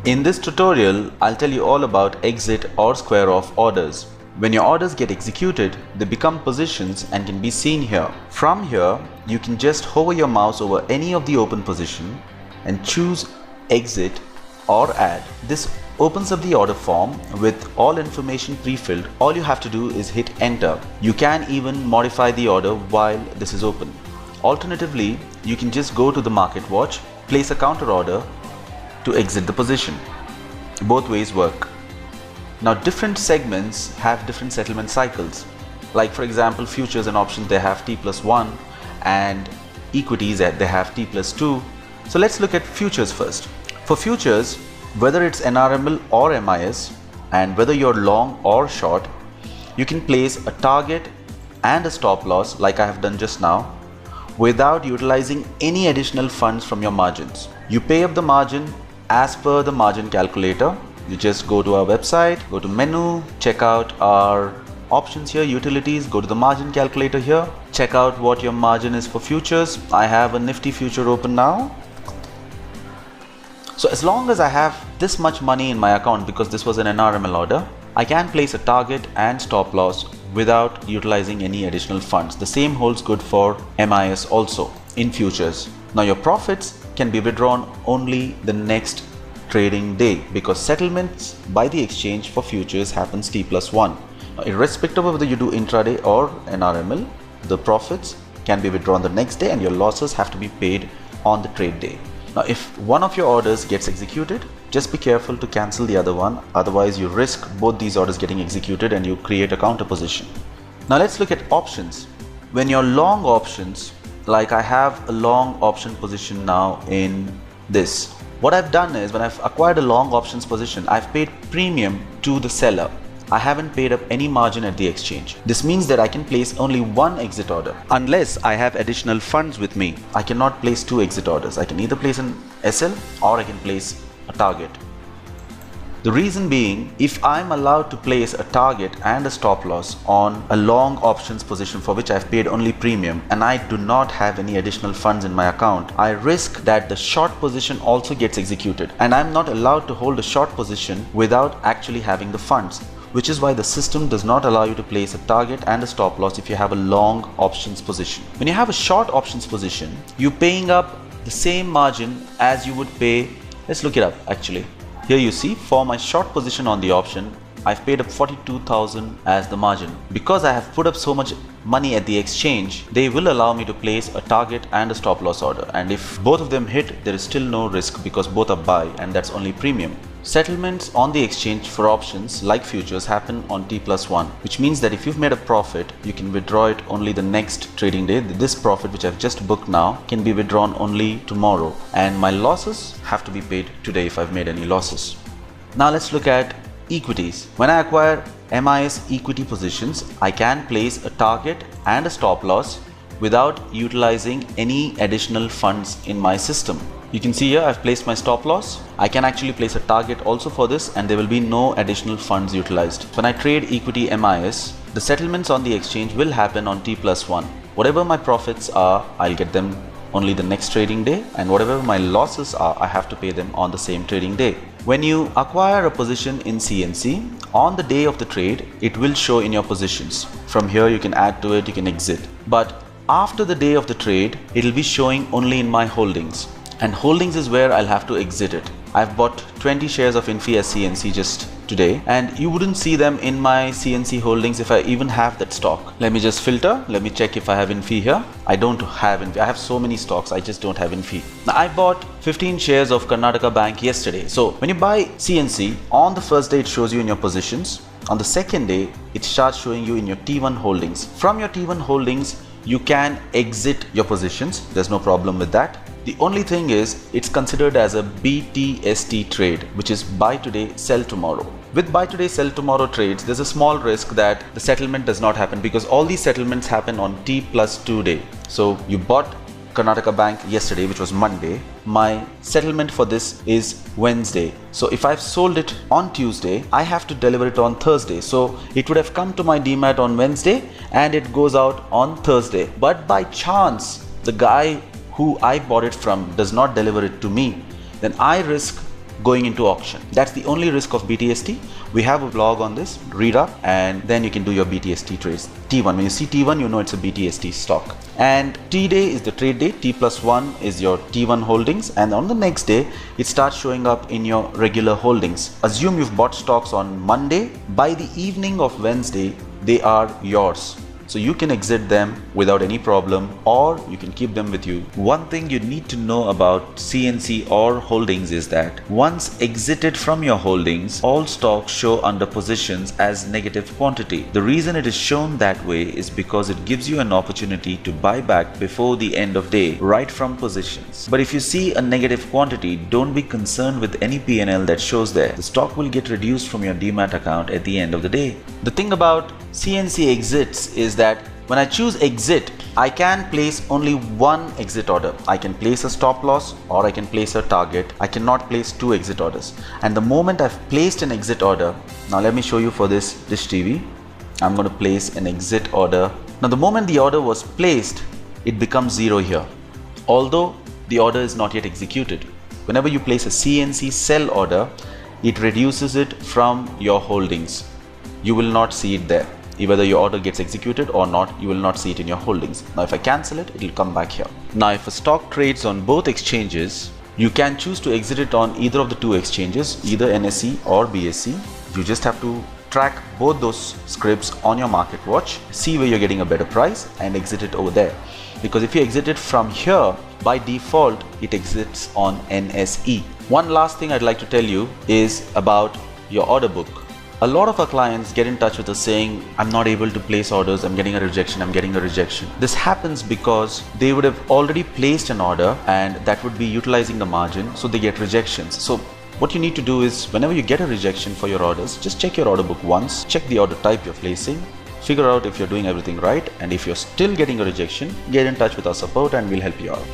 In this tutorial, I'll tell you all about exit or square off orders. When your orders get executed, they become positions and can be seen here. From here, you can just hover your mouse over any of the open position and choose exit or add. This opens up the order form with all information pre-filled. All you have to do is hit enter. You can even modify the order while this is open. Alternatively, you can just go to the market watch, place a counter order to exit the position. Both ways work. Now different segments have different settlement cycles. Like for example, futures and options, they have T+1, and equities they have T+2. So let's look at futures first. For futures, whether it's NRML or MIS, and whether you're long or short, you can place a target and a stop loss like I have done just now without utilizing any additional funds from your margins. You pay up the margin as per the margin calculator. You just go to our website, go to menu, check out our options here, utilities, go to the margin calculator here, check out what your margin is for futures. I have a Nifty future open now. So as long as I have this much money in my account, because this was an NRML order, I can place a target and stop loss without utilizing any additional funds. The same holds good for MIS also in futures. Now your profits can be withdrawn only the next trading day, because settlements by the exchange for futures happens T+1. Now, irrespective of whether you do intraday or NRML, the profits can be withdrawn the next day and your losses have to be paid on the trade day. Now if one of your orders gets executed, just be careful to cancel the other one, otherwise you risk both these orders getting executed and you create a counter position. Now let's look at options. When you're long options, like I have a long option position now in this. What I've done is, when I've acquired a long options position, I've paid premium to the seller. I haven't paid up any margin at the exchange. This means that I can place only one exit order. Unless I have additional funds with me, I cannot place two exit orders. I can either place an SL or I can place a target. The reason being, if I'm allowed to place a target and a stop loss on a long options position for which I've paid only premium and I do not have any additional funds in my account, I risk that the short position also gets executed, and I'm not allowed to hold a short position without actually having the funds, which is why the system does not allow you to place a target and a stop loss if you have a long options position. When you have a short options position, you're paying up the same margin as you would pay. Let's look it up actually. Here you see, for my short position on the option, I've paid up 42,000 as the margin. Because I have put up so much money at the exchange, they will allow me to place a target and a stop loss order. And if both of them hit, there is still no risk because both are buy and that's only premium. Settlements on the exchange for options like futures happen on T+1, which means that if you've made a profit, you can withdraw it only the next trading day. This profit which I've just booked now can be withdrawn only tomorrow, and my losses have to be paid today if I've made any losses. Now let's look at equities. When I acquire MIS equity positions, I can place a target and a stop loss without utilizing any additional funds in my system. You can see here I've placed my stop loss. I can actually place a target also for this and there will be no additional funds utilized. When I trade equity MIS, the settlements on the exchange will happen on T+1. Whatever my profits are, I'll get them only the next trading day, and whatever my losses are, I have to pay them on the same trading day. When you acquire a position in CNC, on the day of the trade, it will show in your positions. From here you can add to it, you can exit. But after the day of the trade, it will be showing only in my holdings. And holdings is where I'll have to exit it. I've bought 20 shares of Infi as CNC just today, and you wouldn't see them in my CNC holdings if I even have that stock. Let me just filter. Let me check if I have Infi here. I don't have Infi. I have so many stocks, I just don't have Infi. Now I bought 15 shares of Karnataka Bank yesterday. So when you buy CNC, on the first day it shows you in your positions. On the second day, it starts showing you in your T1 holdings. From your T1 holdings, you can exit your positions. There's no problem with that. The only thing is, it's considered as a BTST trade, which is buy today, sell tomorrow. With buy today, sell tomorrow trades, there's a small risk that the settlement does not happen because all these settlements happen on T+2 day. So you bought Karnataka Bank yesterday, which was Monday. My settlement for this is Wednesday. So if I've sold it on Tuesday, I have to deliver it on Thursday. So it would have come to my demat on Wednesday and it goes out on Thursday. But by chance, the guy who I bought it from does not deliver it to me, then I risk going into auction. That's the only risk of BTST. We have a blog on this, read up, and then you can do your BTST trades. T1, when you see T1, you know it's a BTST stock. And T-day is the trade day, T+1 is your T1 holdings, and on the next day, it starts showing up in your regular holdings. Assume you've bought stocks on Monday, by the evening of Wednesday, they are yours. So you can exit them without any problem, or you can keep them with you. One thing you need to know about CNC or holdings is that once exited from your holdings, all stocks show under positions as negative quantity. The reason it is shown that way is because it gives you an opportunity to buy back before the end of day, right from positions. But if you see a negative quantity, don't be concerned with any P&L that shows there. The stock will get reduced from your demat account at the end of the day. The thing about CNC exits is that when I choose exit, I can place only one exit order. I can place a stop loss or I can place a target. I cannot place two exit orders. And the moment I've placed an exit order, now let me show you for this Dish TV. I'm going to place an exit order. Now the moment the order was placed, it becomes 0 here, although the order is not yet executed. Whenever you place a CNC sell order, it reduces it from your holdings. You will not see it there. Whether your order gets executed or not, you will not see it in your holdings. Now if I cancel it, it will come back here. Now if a stock trades on both exchanges, you can choose to exit it on either of the two exchanges, either NSE or BSE. You just have to track both those scripts on your market watch, see where you're getting a better price and exit it over there. Because if you exit it from here, by default, it exits on NSE. One last thing I'd like to tell you is about your order book. A lot of our clients get in touch with us saying, I'm not able to place orders, I'm getting a rejection, This happens because they would have already placed an order and that would be utilizing the margin, so they get rejections. So what you need to do is, whenever you get a rejection for your orders, just check your order book once, check the order type you're placing, figure out if you're doing everything right, and if you're still getting a rejection, get in touch with our support and we'll help you out.